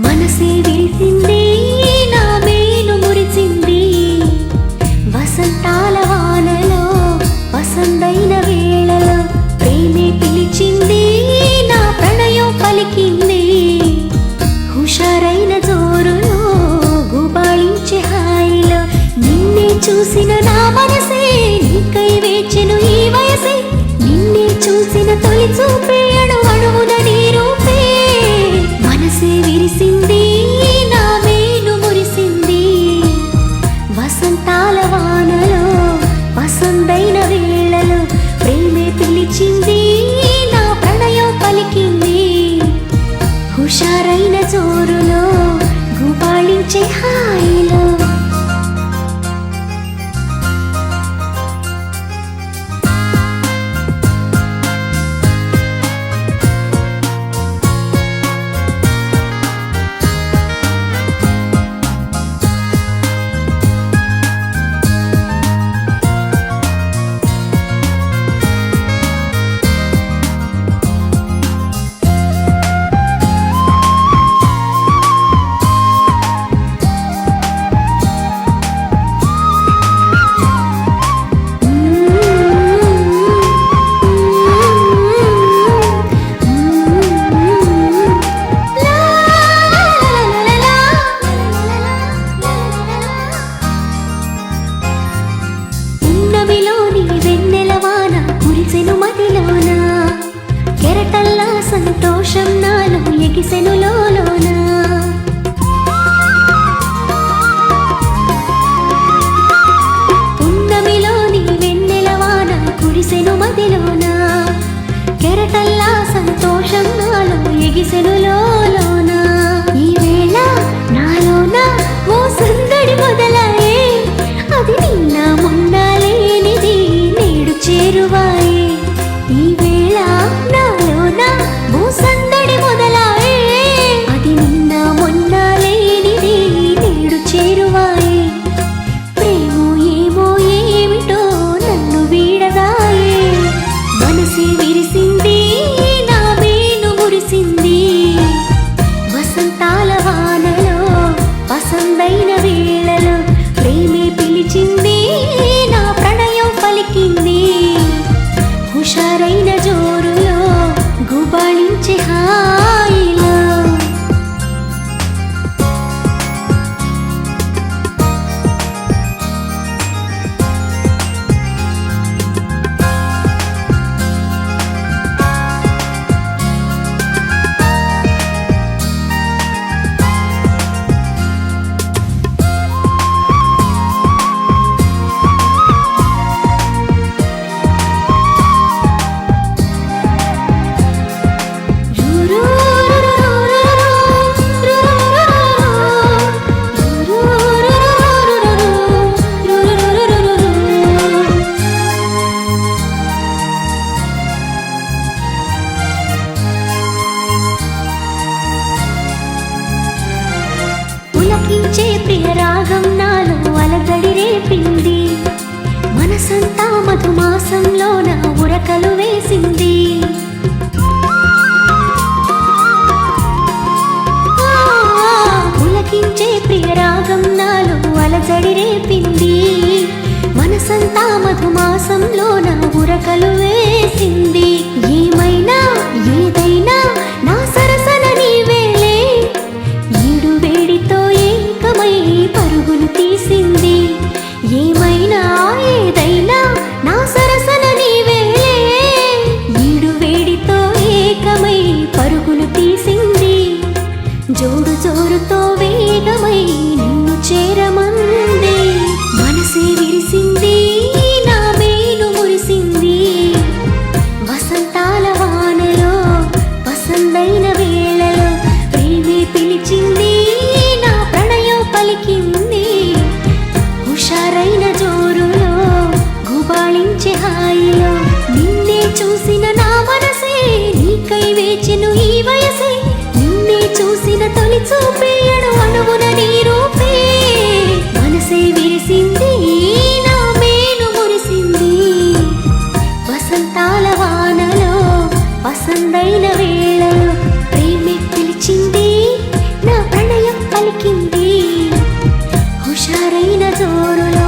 మనసే విరిసింది నా మేను మురిసింది వసంతాల వానలో వసంతైన వేళలో ప్రేమే పిలిచింది నా ప్రణయం పలికింది హుషారైన జోరులో గుబాళించే హాయిలో నిన్నే చూసిన నా మనసే నీకై వేచెను ఈ వయసే నిన్నే చూసిన తొలి చూపే అణువణువున నీ రూపే మనసే విరిసింది నా మేను మురిసింది వసంతాల వానలో వసంతైన వేళలో ప్రేమే పిలిచింది నా ప్రణయం పలికింది హుషారైన జోరులో గుబాళించే హాయిలో కెరటల్లా సంతోషం నాలో ఎగిసెను లోలోన పున్నమిలోని వెన్నెలవాన కురిసెను మదిలోన కెరటల్లా సంతోషం నాలో ఎగిసెను లోలోన ఈ వేళ నాలోన ఓ సందడి మొదలాయే అది నిన్న మొన్న లేనిది నేడు చేరువాయే ఈ వేళ నాలోన ఓ సందడి మొదలాయే అది నిన్న మొన్న లేనిది నేడు చేరువాయే ప్రేమో ఏమో ఏమిటో నన్ను వీడదాయే మనసే విరిసింది నా మేను మురిసింది వసంతాల వానలో వసంతైన వేళలో ప్రేమే పిలిచింది నా ప్రణయం పలికింది హుషారైన జోరులో గుబాళించే హాయిలో పులకించే ప్రియ రాగం నాలో అలజడి రేపింది మనసంతా మధుమాసంలో నా ఉరకలు వేసింది పులకించే ప్రియ రాగం నాలో అలజడి రేపింది మనసంతా మధుమాసంలో నా ఉరకలు వేసింది ఏమైనా ఏదైనా నా సరసన నీవేలే ఈడు వేడితో ఏకమై పరుగులు తీసింది ఏమైనా ఏదైనా నా సరసన నీవేలే ఈడు వేడితో ఏకమై పరుగులు తీసింది జోడు జోరుతో వేగమై నిన్ను చేరమంది మనసే విరిసింది నా మేను మురిసింది వసంతాల వానలో వసంతైన వేళలో ప్రేమే పిలిచింది నా ప్రణయం పలికింది హుషారైన జోరులో గుబాళించే హాయిలో నిన్నే చూసిన నా మనసే నీకై వేచెను ఈ వయసే నిన్నే చూసిన తొలి చూపే అణువణువున నీ రూపే మనసే విరిసింది నా మేను మురిసింది వసంతాల వానలో వసంతైన వేళలో ప్రేమే పిలిచింది నా పసందైన జోరులో